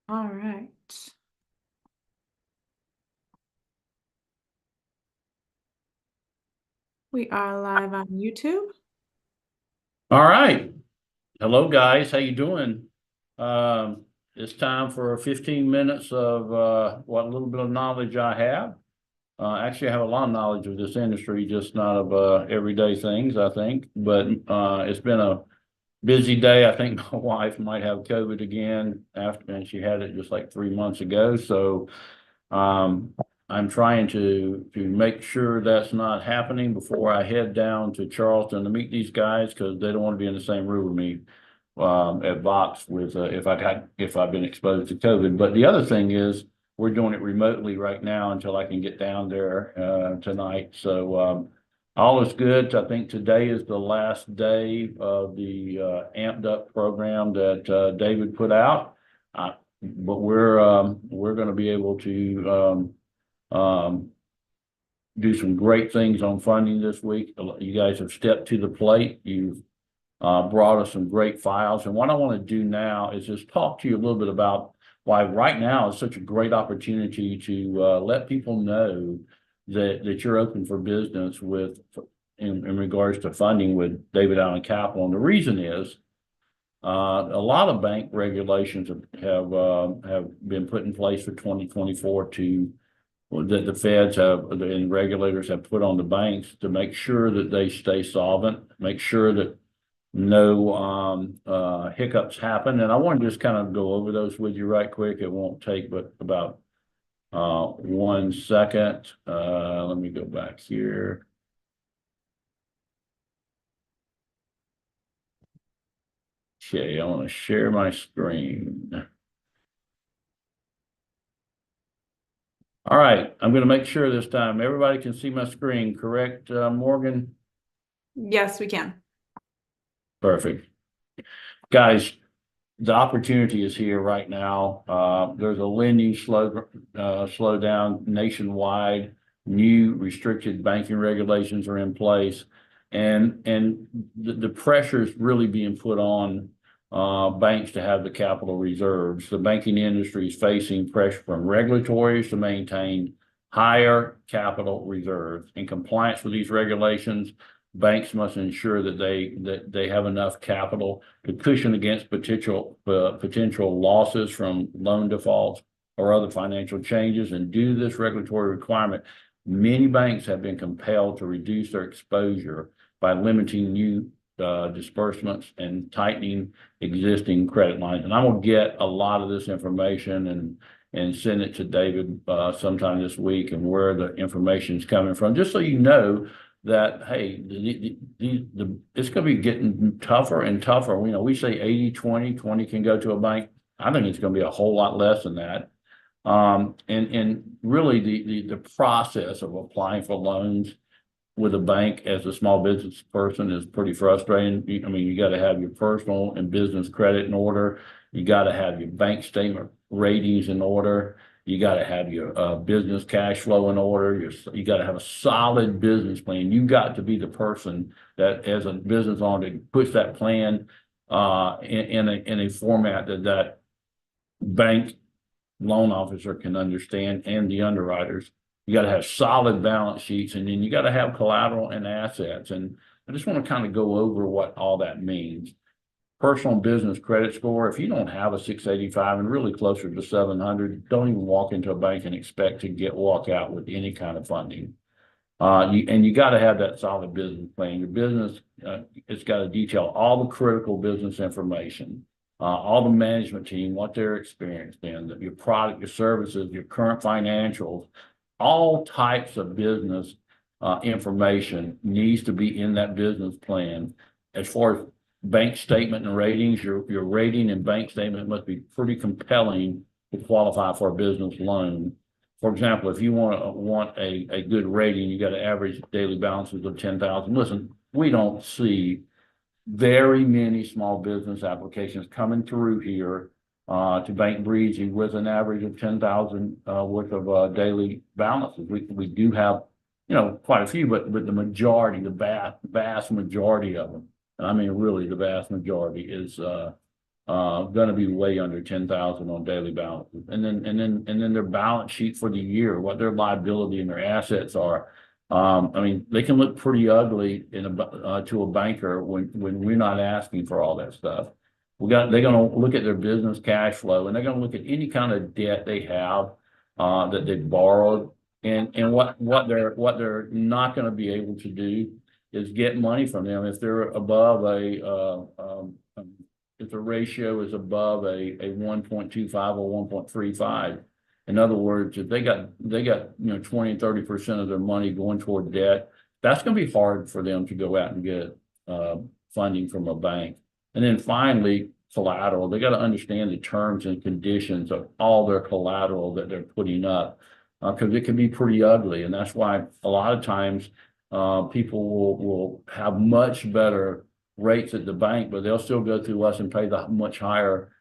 All right. We are live on YouTube. All right. Hello, guys. How you doing? It's time for 15 minutes of what little bit of knowledge I have. Actually, I have a lot of knowledge of this industry, just not of everyday things, I think. But it's been a busy day. I think my wife might have COVID again after, and she had it just like 3 months ago. So um, I'm trying to make sure that's not happening before I head down to Charleston to meet these guys because they don't want to be in the same room with me at Vox with if I've been exposed to COVID. But the other thing is we're doing it remotely right now until I can get down there tonight. So all is good. I think today is the last day of the Amped Up program that David put out. But we're going to be able to do some great things on funding this week. You guys have stepped to the plate. You've brought us some great files. And what I want to do now is just talk to you a little bit about why right now is such a great opportunity to let people know that you're open for business with in regards to funding with David Allen Capital. And the reason is a lot of bank regulations have been put in place for 2024 that the feds have and regulators have put on the banks to make sure that they stay solvent, make sure that no hiccups happen. And I want to just kind of go over those with you right quick. It won't take but about 1 second. Let me go back here. Okay, I want to share my screen. All right, I'm going to make sure this time everybody can see my screen, correct, Morgan? Yes, we can. Perfect. Guys, the opportunity is here right now. There's a lending slowdown nationwide. New restricted banking regulations are in place, and the pressure is really being put on banks to have the capital reserves. The banking industry is facing pressure from regulators to maintain higher capital reserves. In compliance with these regulations, banks must ensure that they have enough capital to cushion against potential losses from loan defaults or other financial changes. And due to this regulatory requirement, many banks have been compelled to reduce their exposure by limiting new disbursements and tightening existing credit lines. And I'm going to get a lot of this information and send it to David sometime this week and where the information is coming from, just so you know that, hey, it's going to be getting tougher and tougher. You know, we say 80-20 can go to a bank. I think it's going to be a whole lot less than that. And really the process of applying for loans with a bank as a small business person is pretty frustrating. I mean, you got to have your personal and business credit in order. You got to have your bank statement ratings in order. You got to have your business cash flow in order. You got to have a solid business plan. You got to be the person that, as a business owner, puts that plan in a format that bank loan officer can understand and the underwriters. You got to have solid balance sheets, and then you got to have collateral and assets. And I just want to kind of go over what all that means. Personal and business credit score, if you don't have a 685 and really closer to 700, don't even walk into a bank and expect to walk out with any kind of funding. You got to have that solid business plan. Your business, it's got to detail all the critical business information, all the management team, what their experience been, your product, your services, your current financials, all types of business information needs to be in that business plan. As far as bank statement and ratings, your rating and bank statement must be pretty compelling to qualify for a business loan. For example, if you want a good rating, you got to average daily balances of 10,000. Listen, we don't see very many small business applications coming through here to Bank Breezy with an average of 10,000 worth of daily balances. We do have, quite a few, but the majority, the vast majority of them, and I mean really the vast majority, is going to be way under 10,000 on daily balances. And then their balance sheet for the year, what their liability and their assets are. I mean, they can look pretty ugly to a banker when we're not asking for all that stuff. They're going to look at their business cash flow, and they're going to look at any kind of debt they have that they've borrowed, and what they're not going to be able to do is get money from them if they're above if the ratio is above a 1.25 or 1.35. In other words, if they got 20 and 30% of their money going toward debt, that's going to be hard for them to go out and get funding from a bank. And then finally, collateral. They got to understand the terms and conditions of all their collateral that they're putting up, because it can be pretty ugly. And that's why a lot of times people will have much better rates at the bank, but they'll still go through us and pay the much higher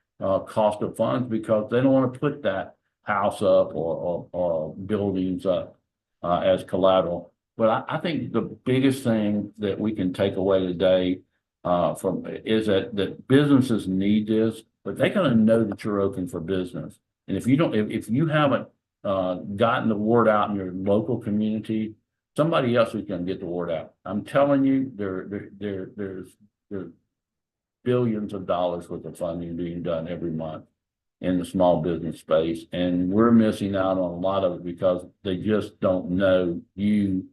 cost of funds because they don't want to put that house up or buildings up as collateral. But I think the biggest thing that we can take away today is that businesses need this, but they're going to know that you're open for business. And if you haven't gotten the word out in your local community, somebody else is going to get the word out. I'm telling you, there's billions of dollars worth of funding being done every month in the small business space, and we're missing out on a lot of it because they just don't know you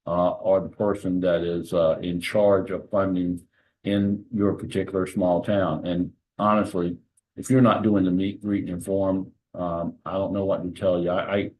are the person that is in charge of funding in your particular small town. And honestly, if you're not doing the meet, greet, and inform, I don't know what to tell you. I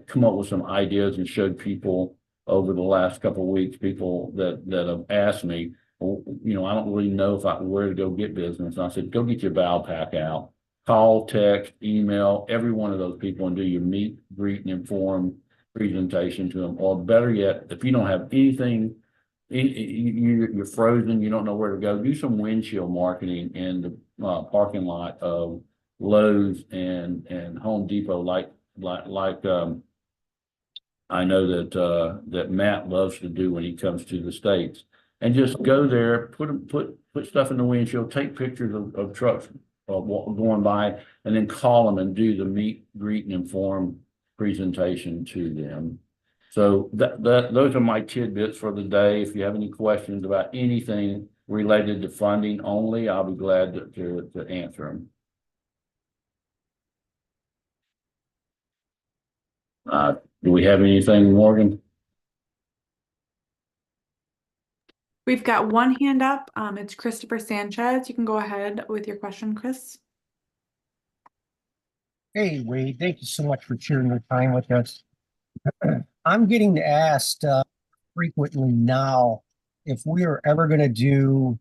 come up with some ideas and showed people over the last couple of weeks, people that have asked me, well, I don't really know where to go get business. And I said, go get your Valpak out, call, text, email, every one of those people and do your meet, greet, and inform presentation to them. Or better yet, if you don't have anything, you're frozen, you don't know where to go, do some windshield marketing in the parking lot of Lowe's and Home Depot, like I know that Matt loves to do when he comes to the States. And just go there, put stuff in the windshield, take pictures of trucks going by, and then call them and do the meet, greet, and inform presentation to them. So those are my tidbits for the day. If you have any questions about anything related to funding only, I'll be glad to answer them. Do we have anything, Morgan? We've got one hand up. It's Christopher Sanchez. You can go ahead with your question, Chris. Hey, Wade, thank you so much for sharing your time with us. I'm getting asked frequently now if we are ever going to do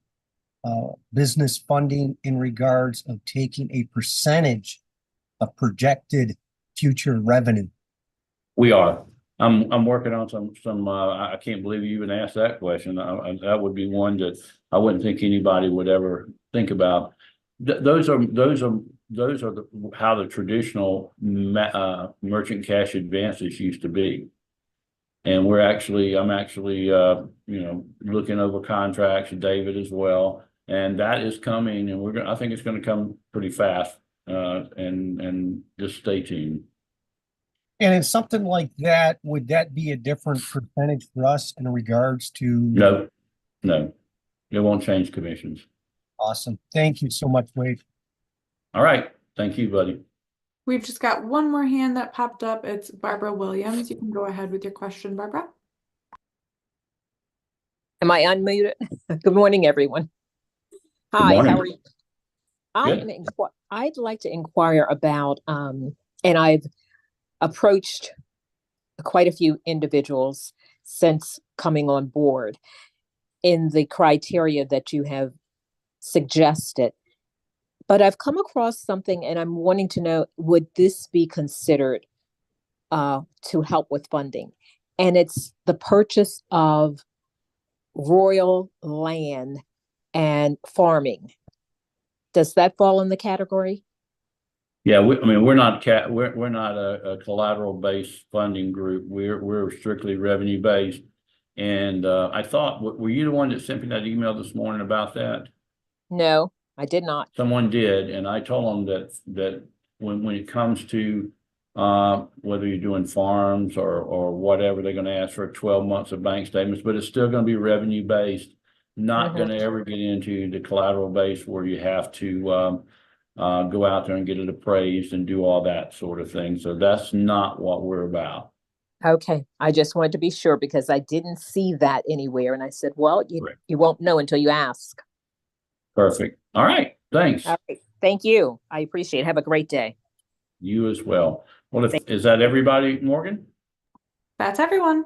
business funding in regards of taking a percentage of projected future revenue. We are. I'm working on some. I can't believe you even asked that question. That would be one that I wouldn't think anybody would ever think about. Those are how the traditional merchant cash advances used to be. And I'm actually looking over contracts, David as well, and that is coming, and I think it's going to come pretty fast. And just stay tuned. And in something like that, would that be a different percentage for us in regards to? No, it won't change commissions. Awesome. Thank you so much, Wade. All right. Thank you, buddy. We've just got one more hand that popped up. It's Barbara Williams. You can go ahead with your question, Barbara. Am I unmuted? Good morning, everyone. Hi, morning. How are you? I'd like to inquire about, and I've approached quite a few individuals since coming on board in the criteria that you have suggested. But I've come across something and I'm wanting to know, would this be considered to help with funding? And it's the purchase of royal land and farming. Does that fall in the category? Yeah, we're not a collateral based funding group. We're strictly revenue based. And I thought, were you the one that sent me that email this morning about that? No, I did not. Someone did, and I told them that when it comes to whether you're doing farms or whatever, they're gonna ask for 12 months of bank statements, but it's still gonna be revenue based. Not Mhm. gonna ever get into the collateral base where you have to go out there and get it appraised and do all that sort of thing. So that's not what we're about. Okay, I just wanted to be sure because I didn't see that anywhere, and I said, well, Correct. you won't know until you ask. Perfect. All right, thanks. All right, thank you. I appreciate it. Have a great day. You as well. Well, is that everybody, Morgan? That's everyone.